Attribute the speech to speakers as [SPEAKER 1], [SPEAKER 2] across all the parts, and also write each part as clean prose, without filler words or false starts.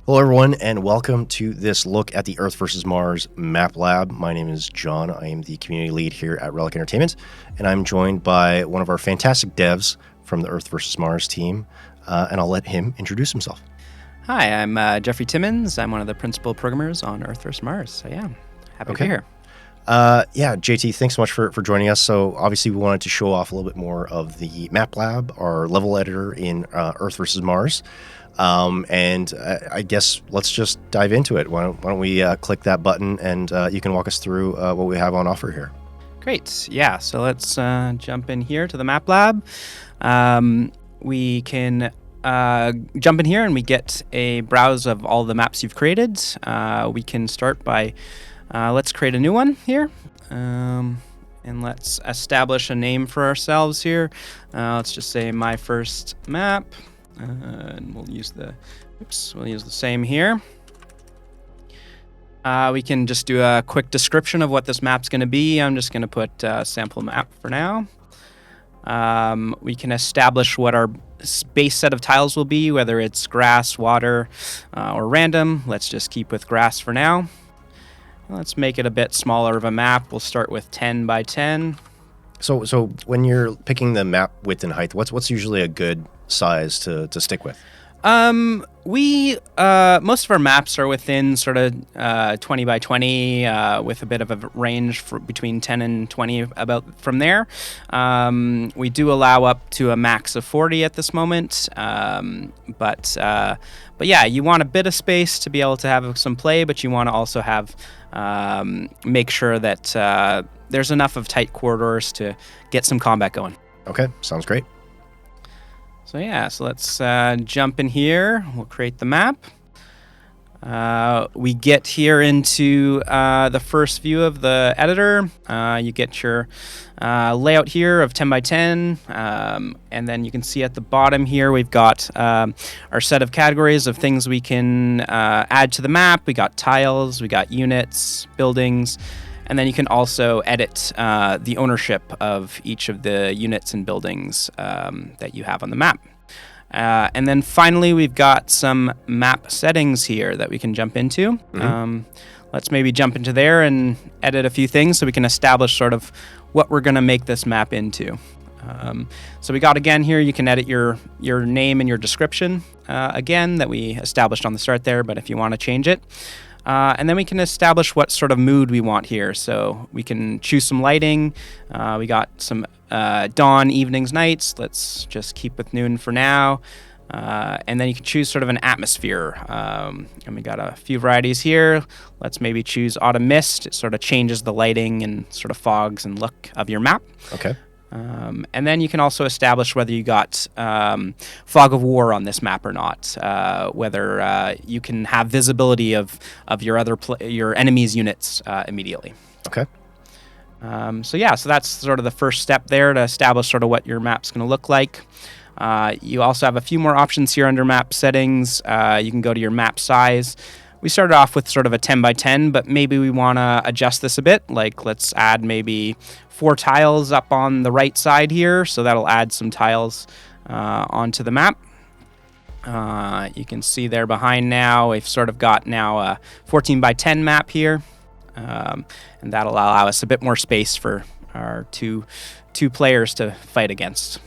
[SPEAKER 1] Hello, everyone, and welcome to this look at the Earth vs. Mars map lab. My name is John. I am the community lead here at Relic Entertainment, and I'm joined by one of our fantastic devs from the Earth vs. Mars team, and I'll let him introduce himself.
[SPEAKER 2] Hi, I'm Jeffrey Timmons. I'm one of the principal programmers on Earth vs. Mars. So yeah, happy to be here.
[SPEAKER 1] JT, thanks so much for joining us. So obviously we wanted to show off a little bit more of the map lab, our level editor in Earth vs. Mars. And I guess let's just dive into it. Why don't we click that button and you can walk us through what we have on offer here.
[SPEAKER 2] Great. Yeah, so let's jump in here to the map lab. We can jump in here and we get a browse of all the maps you've created. We can start by, let's create a new one here. And let's establish a name for ourselves here. Let's just say my first map. And we'll use the same here. We can just do a quick description of what this map's going to be. I'm just going to put sample map for now. We can establish what our base set of tiles will be, whether it's grass, water, or random. Let's just keep with grass for now. Let's make it a bit smaller of a map. We'll start with 10 by 10.
[SPEAKER 1] So when you're picking the map width and height, what's usually a good size to stick with?
[SPEAKER 2] We most of our maps are within sort of 20 by 20 with a bit of a range between 10 and 20 about from there. We do allow up to a max of 40 at this moment. But yeah, you want a bit of space to be able to have some play, but you want to also have make sure that there's enough of tight corridors to get some combat going.
[SPEAKER 1] Okay, sounds great.
[SPEAKER 2] So yeah, so let's jump in here. We'll create the map. We get here into the first view of the editor. You get your layout here of 10 by 10. And then you can see at the bottom here, we've got our set of categories of things we can add to the map. We got tiles, we got units, buildings. And then you can also edit the ownership of each of the units and buildings that you have on the map. And then finally, we've got some map settings here that we can jump into. Mm-hmm. Let's maybe jump into there and edit a few things so we can establish sort of what we're going to make this map into. So we got again here, you can edit your name and your description again that we established on the start there, but if you want to change it. And then we can establish what sort of mood we want here. So we can choose some lighting. We got some dawn, evenings, nights. Let's just keep with noon for now. And then you can choose sort of an atmosphere. And we got a few varieties here. Let's maybe choose autumn mist. It sort of changes the lighting and sort of fogs and look of your map.
[SPEAKER 1] Okay.
[SPEAKER 2] And then you can also establish whether you got fog of war on this map or not, whether you can have visibility of your your enemy's units immediately.
[SPEAKER 1] Okay.
[SPEAKER 2] So that's sort of the first step there to establish sort of what your map's going to look like. You also have a few more options here under map settings. You can go to your map size. We started off with sort of a 10 by 10, but maybe we want to adjust this a bit. Like let's add maybe 4 tiles up on the right side here. So that'll add some tiles onto the map. You can see there behind now, we've sort of got now a 14 by 10 map here. And that'll allow us a bit more space for our two players to fight against.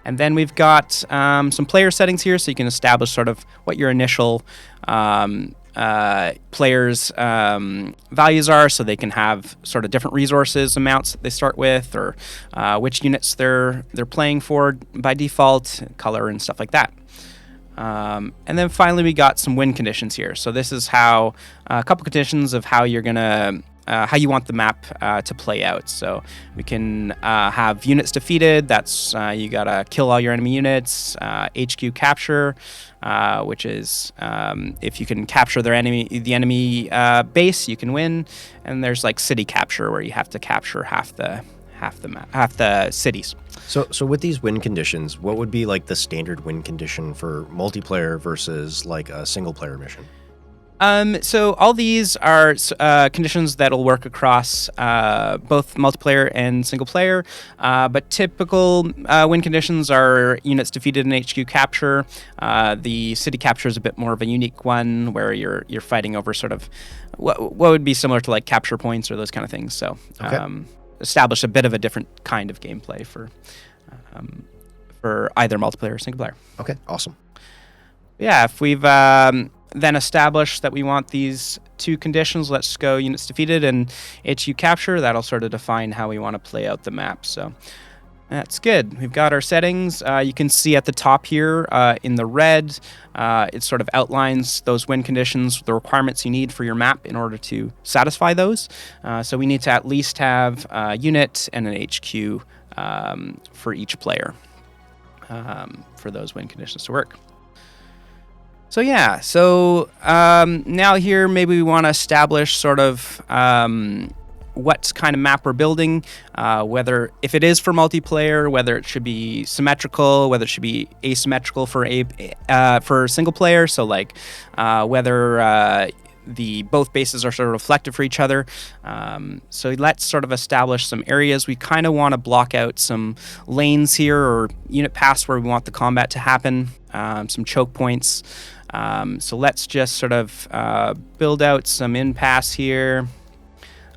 [SPEAKER 2] And then we've got some player settings here, so you can establish sort of what your initial players' values are, so they can have sort of different resources amounts that they start with, or which units they're playing for by default, color and stuff like that. And then finally, we got some win conditions here. So this is how a couple conditions of how you're gonna how you want the map to play out. So we can have units defeated. That's you gotta kill all your enemy units. HQ capture, which is if you can capture the enemy base, you can win. And there's like city capture, where you have to capture half the cities.
[SPEAKER 1] So with these win conditions, what would be like the standard win condition for multiplayer versus like a single player mission?
[SPEAKER 2] So all these are conditions that'll work across both multiplayer and single player. But typical win conditions are units defeated in HQ capture. The city capture is a bit more of a unique one, where you're fighting over sort of what would be similar to like capture points or those kind of things. So establish a bit of a different kind of gameplay for either multiplayer or single player.
[SPEAKER 1] Okay, awesome.
[SPEAKER 2] Yeah, if we've then established that we want these two conditions, let's go units defeated and HQ capture. That'll sort of define how we want to play out the map. So that's good. We've got our settings. You can see at the top here in the red, it sort of outlines those win conditions, the requirements you need for your map in order to satisfy those. So we need to at least have a unit and an HQ for each player for those win conditions to work. So yeah, now here maybe we want to establish sort of what kind of map we're building, whether if it is for multiplayer, whether it should be symmetrical, whether it should be asymmetrical for single player. So like whether the both bases are sort of reflective for each other. So let's sort of establish some areas. We kind of want to block out some lanes here or unit paths where we want the combat to happen, some choke points. So let's just sort of build out some impasse here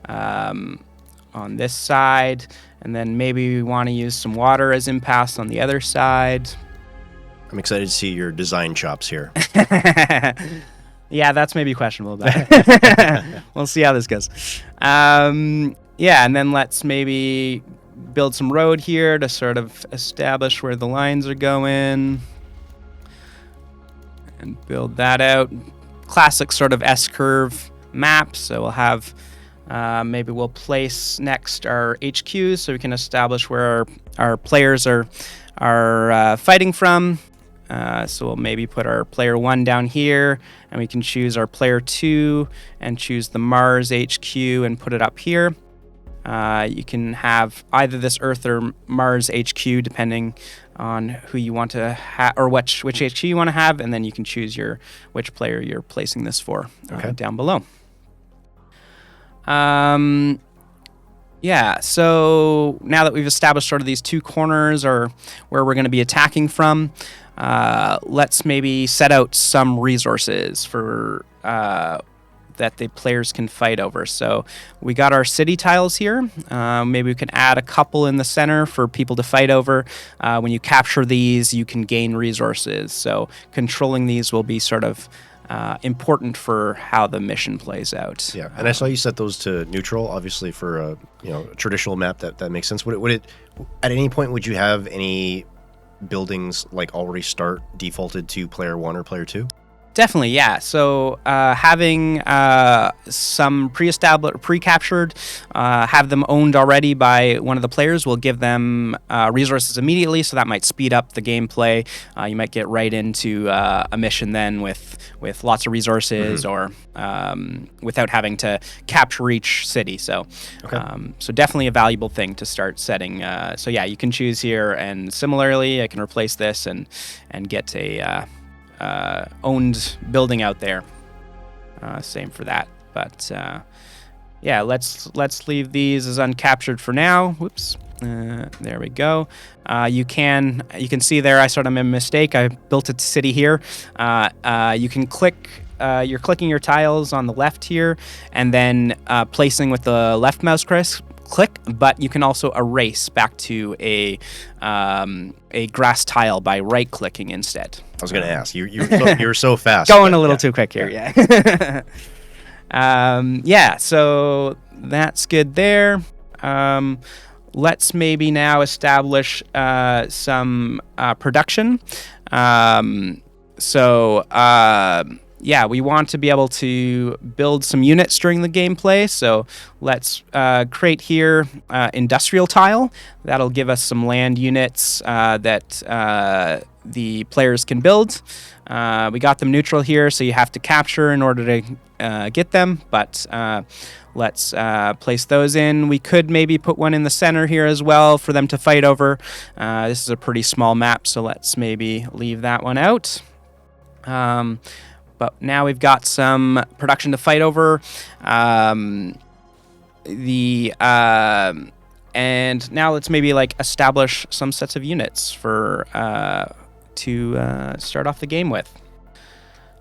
[SPEAKER 2] on this side, and then maybe we want to use some water as impasse on the other side.
[SPEAKER 1] I'm excited to see your design chops here.
[SPEAKER 2] Yeah, that's maybe questionable, but we'll see how this goes. Yeah, and then let's maybe build some road here to sort of establish where the lines are going. And build that out. Classic sort of S-curve map. So we'll have, maybe we'll place next our HQs so we can establish where our players are fighting from. So we'll maybe put our player 1 down here, and we can choose our player 2 and choose the Mars HQ and put it up here. You can have either this Earth or Mars HQ depending on who you want to have, or which HQ you want to have, and then you can choose which player you're placing this for down below. Yeah, so now that we've established sort of these two corners or where we're going to be attacking from, let's maybe set out some resources for that the players can fight over. So we got our city tiles here. Maybe we can add a couple in the center for people to fight over. When you capture these, you can gain resources. So controlling these will be sort of important for how the mission plays out.
[SPEAKER 1] Yeah, and I saw you set those to neutral, obviously for a traditional map. That makes sense. Would it at any point would you have any buildings like already start defaulted to player 1 or player 2?
[SPEAKER 2] Definitely, yeah. So having some pre-captured, have them owned already by one of the players will give them resources immediately, so that might speed up the gameplay. You might get right into a mission then with lots of resources or without having to capture each city. So, so definitely a valuable thing to start setting. So yeah, you can choose here, and similarly, I can replace this and get a owned building out there. Same for that, but yeah, let's leave these as uncaptured for now. Whoops. There we go. You can see there I sort of made a mistake. I built a city here. You can click. You're clicking your tiles on the left here, and then placing with the left mouse click, but you can also erase back to a grass tile by right-clicking instead.
[SPEAKER 1] I was going to ask. You're so fast.
[SPEAKER 2] Going a little too quick here, yeah. Yeah, so that's good there. Let's maybe now establish some production. Yeah, we want to be able to build some units during the gameplay. So let's create here industrial tile. That'll give us some land units that the players can build. We got them neutral here, so you have to capture in order to get them. But let's place those in. We could maybe put one in the center here as well for them to fight over. This is a pretty small map, so let's maybe leave that one out. But now we've got some production to fight over. And now let's maybe like establish some sets of units for to start off the game with.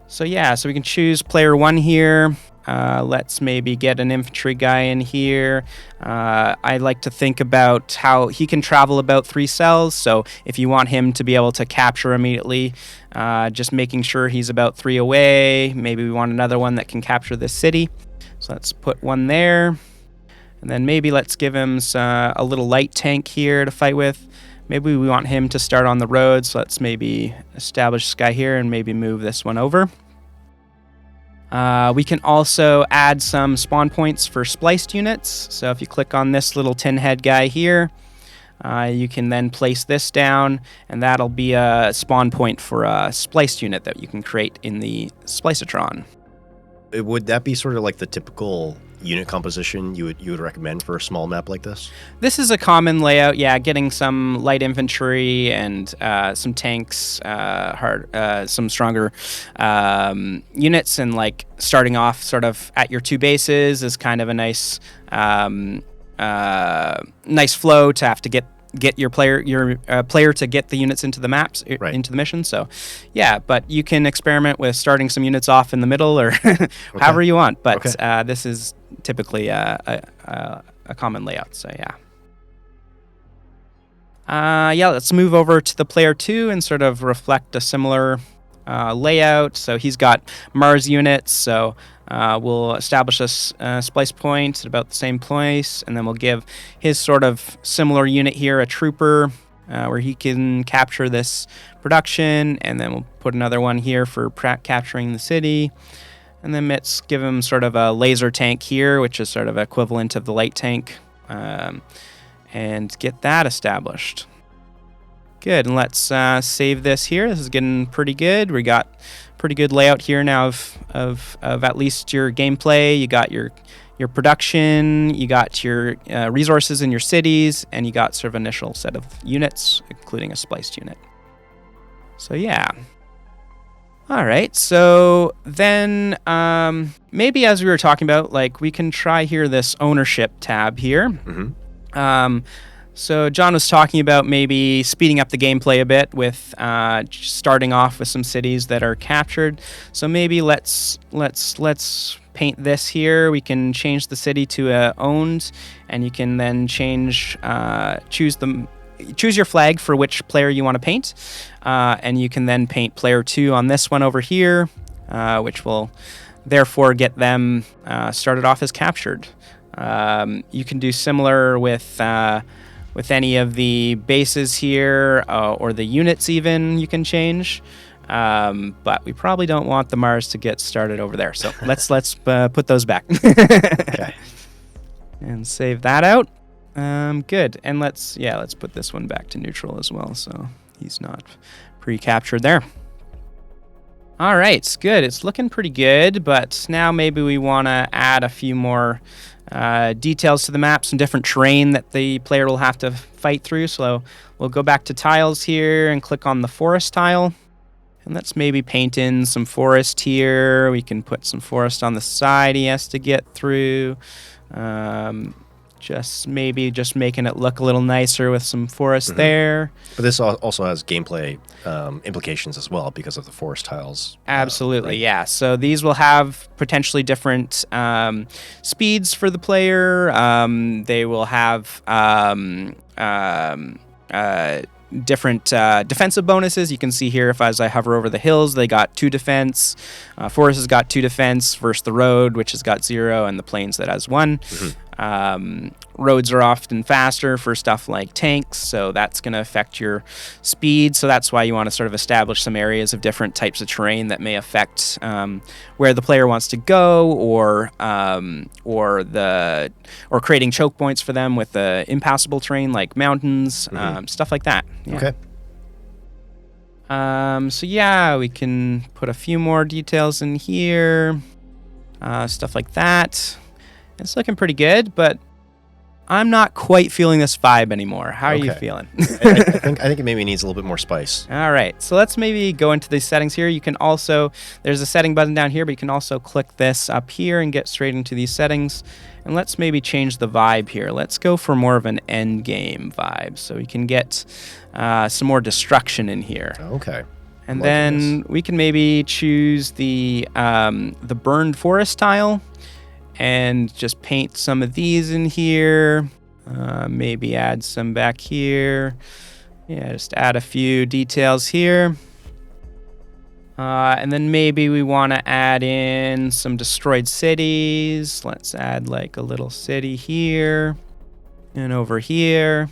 [SPEAKER 2] So yeah, so we can choose player 1 here. Let's maybe get an infantry guy in here. I like to think about how he can travel about 3 cells. So if you want him to be able to capture immediately, just making sure he's about 3 away. Maybe we want another one that can capture this city. So let's put one there. And then maybe let's give him a little light tank here to fight with. Maybe we want him to start on the road. So let's maybe establish this guy here and maybe move this one over. We can also add some spawn points for spliced units. So if you click on this little tin head guy here, you can then place this down, and that'll be a spawn point for a spliced unit that you can create in the Splicitron.
[SPEAKER 1] Would that be sort of like the typical unit composition you would recommend for a small map like this?
[SPEAKER 2] This is a common layout, yeah, getting some light infantry and some tanks, some stronger units, and like starting off sort of at your 2 bases is kind of a nice nice flow to have to get your player to get the units into the maps, into the mission. So yeah, but you can experiment with starting some units off in the middle or however you want, but this is typically a common layout. So yeah, let's move over to the player 2 and sort of reflect a similar layout. So he's got Mars units, so we'll establish a splice point at about the same place, and then we'll give his sort of similar unit here a trooper where he can capture this production, and then we'll put another one here for capturing the city. And then let's give him sort of a laser tank here, which is sort of equivalent of the light tank, and get that established. Good, and let's save this here. This is getting pretty good. We got pretty good layout here now of at least your gameplay. You got your production, you got your resources in your cities, and you got sort of initial set of units, including a spliced unit. So yeah. All right, so then maybe as we were talking about, like we can try here this ownership tab here. Mm-hmm. So John was talking about maybe speeding up the gameplay a bit with starting off with some cities that are captured. So maybe let's paint this here. We can change the city to owned, and you can then choose your flag for which player you want to paint, and you can then paint player 2 on this one over here, which will therefore get them started off as captured. You can do similar with any of the bases here, or the units even you can change. But we probably don't want the Mars to get started over there. So let's put those back.
[SPEAKER 1] Okay.
[SPEAKER 2] And save that out. Good. And let's put this one back to neutral as well, so he's not pre-captured there. All right, good. It's looking pretty good, but now maybe we want to add a few more details to the map, some different terrain that the player will have to fight through. So we'll go back to tiles here and click on the forest tile. And let's maybe paint in some forest here. We can put some forest on the side he has to get through. Just making it look a little nicer with some forest there.
[SPEAKER 1] But this also has gameplay implications as well because of the forest tiles.
[SPEAKER 2] Absolutely,
[SPEAKER 1] right?
[SPEAKER 2] yeah. So these will have potentially different speeds for the player. They will have different defensive bonuses. You can see here as I hover over the hills, they got 2 defense. Forest has got 2 defense versus the road, which has got 0, and the plains that has 1. Mm-hmm. Roads are often faster for stuff like tanks, so that's going to affect your speed. So that's why you want to sort of establish some areas of different types of terrain that may affect where the player wants to go, or creating choke points for them with the impassable terrain like mountains, stuff like that. Yeah.
[SPEAKER 1] Okay.
[SPEAKER 2] So yeah, we can put a few more details in here, stuff like that. It's looking pretty good, but I'm not quite feeling this vibe anymore. How are you
[SPEAKER 1] Okay.
[SPEAKER 2] feeling?
[SPEAKER 1] I think it maybe needs a little bit more spice.
[SPEAKER 2] All right, so let's maybe go into the settings here. You can also, there's a setting button down here, but you can also click this up here and get straight into these settings. And let's maybe change the vibe here. Let's go for more of an end game vibe, so we can get some more destruction in here.
[SPEAKER 1] Okay.
[SPEAKER 2] And
[SPEAKER 1] I'm liking
[SPEAKER 2] then
[SPEAKER 1] this.
[SPEAKER 2] we can maybe choose the burned forest tile and just paint some of these in here. Maybe add some back here. Yeah, just add a few details here. And then maybe we want to add in some destroyed cities. Let's add like a little city here and over here.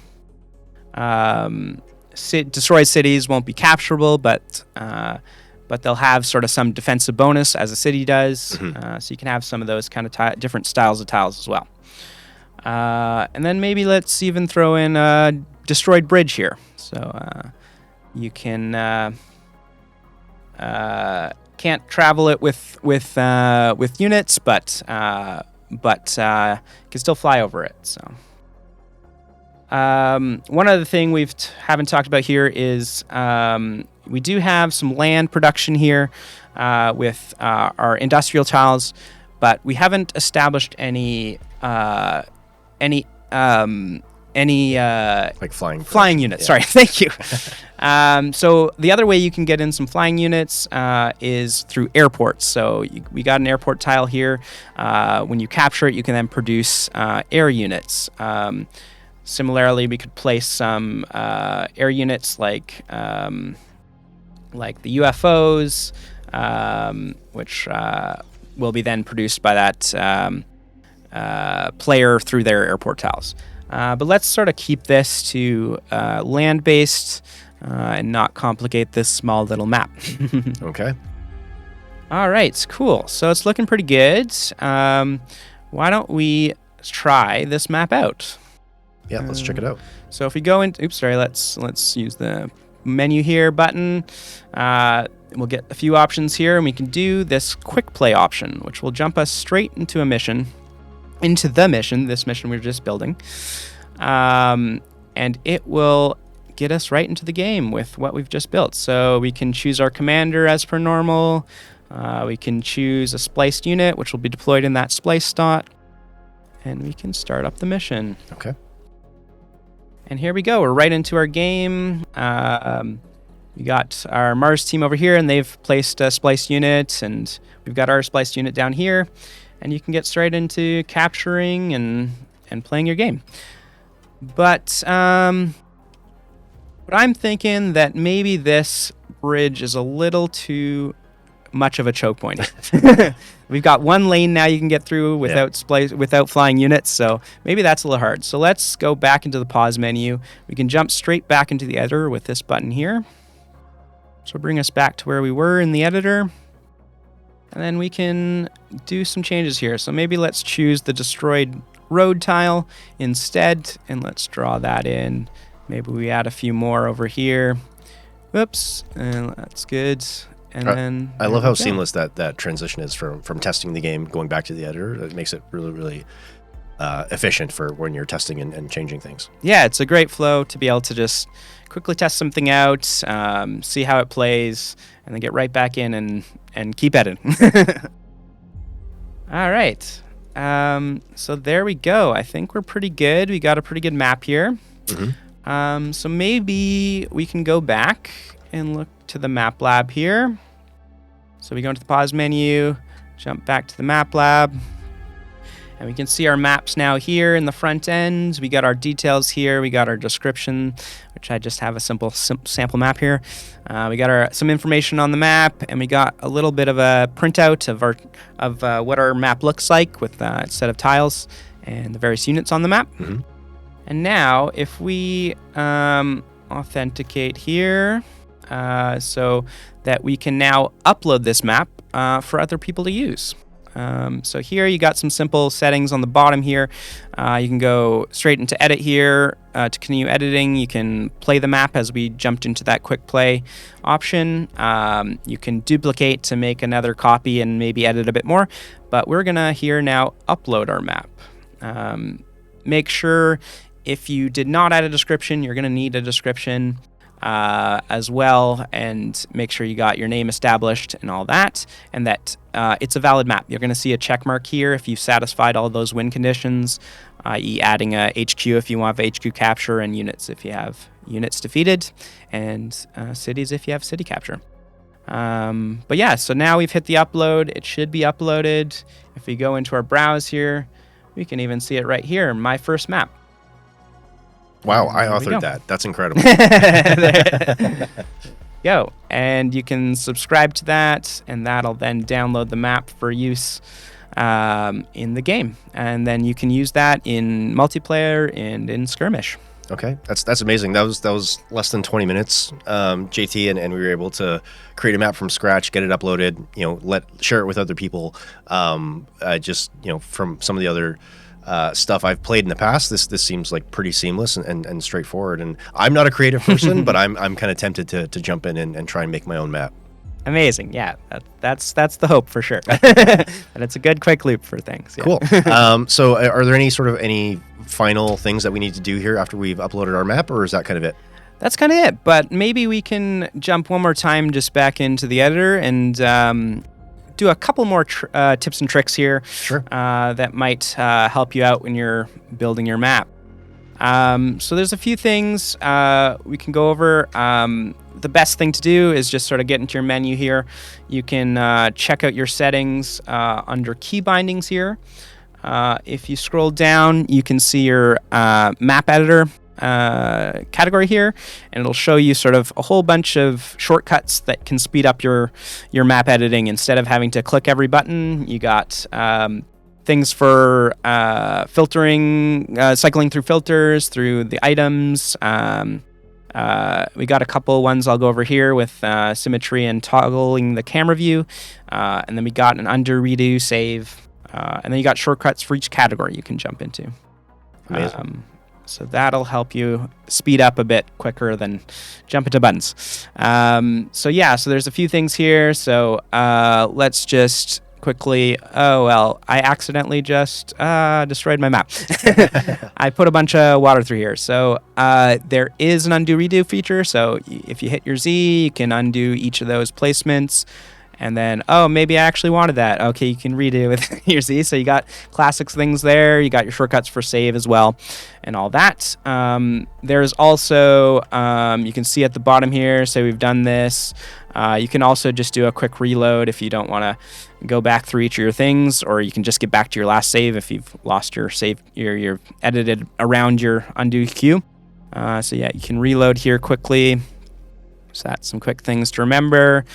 [SPEAKER 2] Destroyed cities won't be capturable, but they'll have sort of some defensive bonus as a city does. So you can have some of those kind of different styles of tiles as well. And then maybe let's even throw in a destroyed bridge here. So you can can't travel it with units, but can still fly over it. So one other thing we haven't talked about here is we do have some land production here with our industrial tiles, but we haven't established any like flying units. Yeah. Sorry, thank you. So the other way you can get in some flying units is through airports. So we got an airport tile here. When you capture it, you can then produce air units. Similarly, we could place some air units like the UFOs, which will be then produced by that player through their airport tiles. But let's sort of keep this to land-based and not complicate this small little map.
[SPEAKER 1] Okay.
[SPEAKER 2] All right, cool. So it's looking pretty good. Why don't we try this map out?
[SPEAKER 1] Yeah, let's check it out.
[SPEAKER 2] So if we go into, let's use the menu here button. We'll get a few options here, and we can do this quick play option, which will jump us straight into the mission, this mission we were just building. And it will get us right into the game with what we've just built. So we can choose our commander as per normal. We can choose a spliced unit, which will be deployed in that splice slot. And we can start up the mission.
[SPEAKER 1] Okay.
[SPEAKER 2] And here we go. We're right into our game. We got our Mars team over here, and they've placed a spliced unit, and we've got our spliced unit down here. And you can get straight into capturing and playing your game. But I'm thinking that maybe this bridge is a little too much of a choke point. We've got one lane now you can get through without flying units, so maybe that's a little hard. So let's go back into the pause menu. We can jump straight back into the editor with this button here. So bring us back to where we were in the editor. And then we can do some changes here. So maybe let's choose the destroyed road tile instead, and let's draw that in. Maybe we add a few more over here. Whoops, and that's good. And then
[SPEAKER 1] I love how seamless that transition is from testing the game going back to the editor. It makes it really, really efficient for when you're testing and changing things.
[SPEAKER 2] Yeah, it's a great flow to be able to just quickly test something out, see how it plays, and then get right back in and keep editing. All right. So there we go. I think we're pretty good. We got a pretty good map here. Mm-hmm. So maybe we can go back and look to the map lab here. So we go into the pause menu, jump back to the map lab, and we can see our maps now here in the front end. We got our details here. We got our description, which I just have a simple sample map here. We got some information on the map, and we got a little bit of a printout of what our map looks like with a set of tiles and the various units on the map. Mm-hmm. And now, if we authenticate here, so that we can now upload this map for other people to use. So here you got some simple settings on the bottom here. You can go straight into edit here to continue editing. You can play the map as we jumped into that quick play option. You can duplicate to make another copy and maybe edit a bit more. But we're going to here now upload our map. Make sure if you did not add a description, you're going to need a description as well, and make sure you got your name established and all that, and that it's a valid map. You're going to see a check mark here if you've satisfied all those win conditions, i.e. adding a HQ if you want HQ capture, and units if you have units defeated, and cities if you have city capture. But yeah, so now we've hit the upload. It should be uploaded. If we go into our browse here, we can even see it right here, my first map.
[SPEAKER 1] Wow, I authored that. That's incredible.
[SPEAKER 2] Go. And you can subscribe to that, and that'll then download the map for use in the game. And then you can use that in multiplayer and in skirmish.
[SPEAKER 1] Okay, that's amazing. That was less than 20 minutes, JT, and we were able to create a map from scratch, get it uploaded, share it with other people. Just from some of the other stuff I've played in the past, this seems like pretty seamless and straightforward. And I'm not a creative person, but I'm kind of tempted to jump in and try and make my own map.
[SPEAKER 2] Amazing, yeah. That's the hope for sure. And it's a good quick loop for things. Yeah.
[SPEAKER 1] Cool. So are there any final things that we need to do here after we've uploaded our map, or is that kind of it?
[SPEAKER 2] That's kind of it, but maybe we can jump one more time just back into the editor and do a couple more tips and tricks here.
[SPEAKER 1] Sure.
[SPEAKER 2] That might help you out when you're building your map. So there's a few things we can go over. The best thing to do is just sort of get into your menu here. You can check out your settings under key bindings here. If you scroll down, you can see your map editor category here, and it'll show you sort of a whole bunch of shortcuts that can speed up your map editing. Instead of having to click every button, you got things for filtering, cycling through filters, through the items. We got a couple ones I'll go over here with symmetry and toggling the camera view. And then we got an undo, redo, save. And then you got shortcuts for each category you can jump into.
[SPEAKER 1] Amazing.
[SPEAKER 2] So that'll help you speed up a bit quicker than jump into buttons. So there's a few things here. So let's just quickly, I accidentally just destroyed my map. I put a bunch of water through here. So there is an undo redo feature. So if you hit your Z, you can undo each of those placements. And then, maybe I actually wanted that. Okay, you can redo with your Z. So you got classics things there. You got your shortcuts for save as well and all that. There's also, you can see at the bottom here, say we've done this. You can also just do a quick reload if you don't want to go back through each of your things, or you can just get back to your last save if you've lost your save, you're edited around your undo queue. You can reload here quickly. So that's some quick things to remember.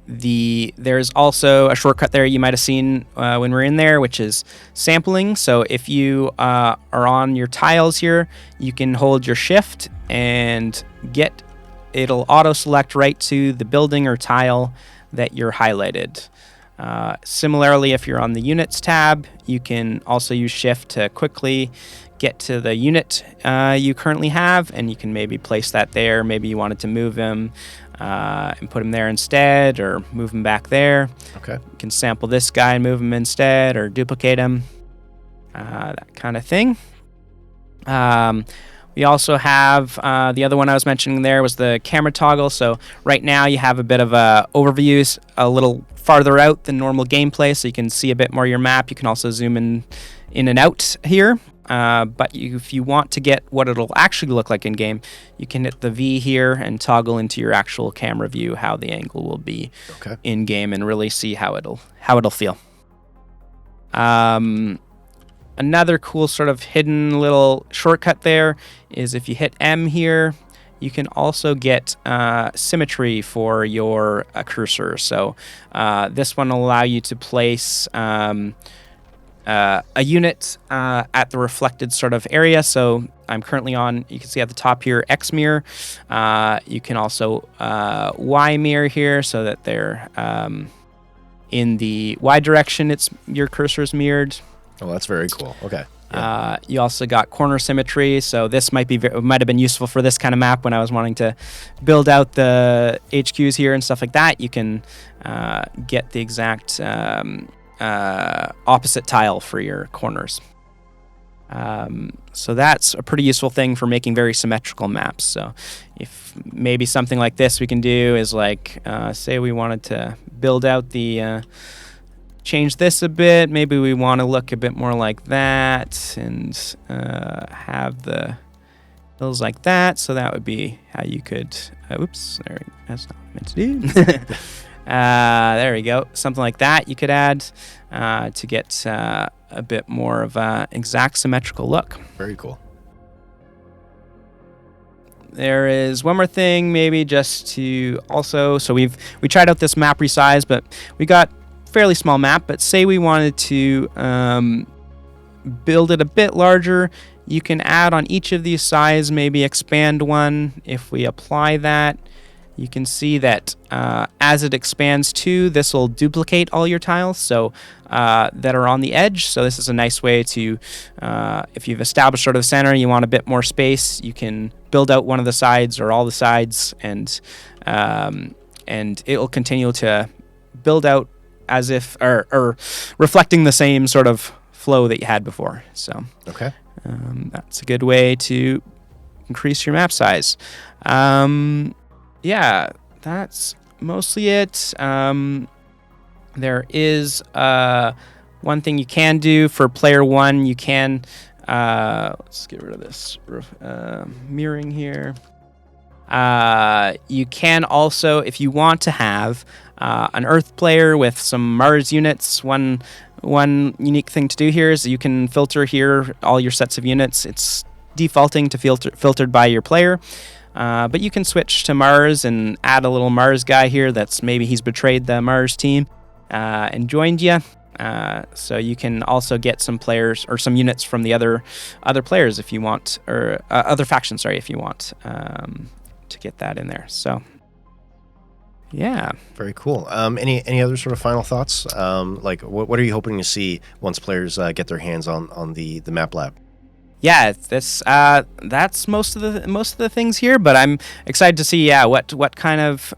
[SPEAKER 2] There's also a shortcut there you might have seen when we're in there, which is sampling. So if you are on your tiles here, you can hold your shift and it'll auto select right to the building or tile that you're highlighted. Similarly, if you're on the units tab, you can also use shift to quickly get to the unit you currently have, and you can maybe place that there. Maybe you wanted to move him and put him there instead, or move him back there.
[SPEAKER 1] Okay.
[SPEAKER 2] You can sample this guy and move him instead, or duplicate him, that kind of thing. We also have the other one I was mentioning there was the camera toggle. So right now you have a bit of a overview, a little farther out than normal gameplay, so you can see a bit more of your map. You can also zoom in and out here. But if you want to get what it'll actually look like in game, you can hit the V here and toggle into your actual camera view how the angle will be in game, and really see how it'll feel. Another cool sort of hidden little shortcut there is if you hit M here, you can also get symmetry for your cursor. So this one will allow you to place a unit at the reflected sort of area. So I'm currently on, you can see at the top here, X mirror. You can also Y mirror here, so that they're in the Y direction, your cursor is mirrored.
[SPEAKER 1] Oh, that's very cool. Okay. Yeah.
[SPEAKER 2] You also got corner symmetry, so this might have been useful for this kind of map when I was wanting to build out the HQs here and stuff like that. You can get the exact opposite tile for your corners. So that's a pretty useful thing for making very symmetrical maps. So if maybe something like this we can do is like, say we wanted to build out the, change this a bit. Maybe we want to look a bit more like that and have the hills like that. So that would be how you could, oops, there, that's not what I meant to do. There we go. Something like that you could add to get a bit more of a exact symmetrical look.
[SPEAKER 1] Very cool.
[SPEAKER 2] There is one more thing, maybe just to also, so we tried out this map resize, but we got fairly small map. But say we wanted to build it a bit larger, you can add on each of these sides, maybe expand one. If we apply that, you can see that as it expands too, this will duplicate all your tiles so that are on the edge. So this is a nice way to, if you've established sort of the center, you want a bit more space, you can build out one of the sides or all the sides, and it will continue to build out as if, or reflecting the same sort of flow that you had before. So
[SPEAKER 1] okay,
[SPEAKER 2] that's a good way to increase your map size. Yeah, that's mostly it. There is one thing you can do for player one. You can, let's get rid of this mirroring here. You can also, if you want to have an Earth player with some Mars units, one unique thing to do here is you can filter here all your sets of units. It's defaulting to filtered by your player. But you can switch to Mars and add a little Mars guy here that's maybe he's betrayed the Mars team and joined you. So you can also get some players or some units from the other players if you want, or other factions, sorry, if you want to get that in there. So yeah.
[SPEAKER 1] Very cool. Any other sort of final thoughts? Like what are you hoping to see once players get their hands on the map lab?
[SPEAKER 2] Yeah, that's most of the things here, but I'm excited to see what kind of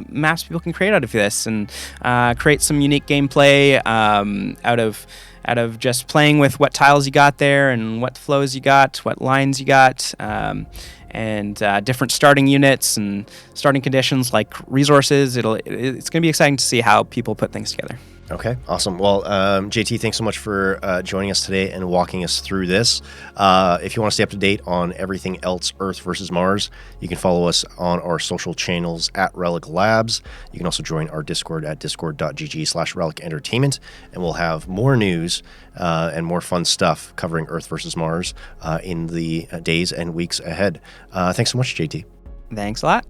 [SPEAKER 2] maps people can create out of this, and create some unique gameplay out of just playing with what tiles you got there and what flows you got, what lines you got, and different starting units and starting conditions like resources. It's going to be exciting to see how people put things together.
[SPEAKER 1] Okay, awesome. Well, JT, thanks so much for joining us today and walking us through this. If you want to stay up to date on everything else Earth versus Mars, you can follow us on our social channels at Relic Labs. You can also join our Discord at discord.gg/Relic Entertainment, and we'll have more news and more fun stuff covering Earth versus Mars in the days and weeks ahead. Thanks so much, JT.
[SPEAKER 2] Thanks a lot.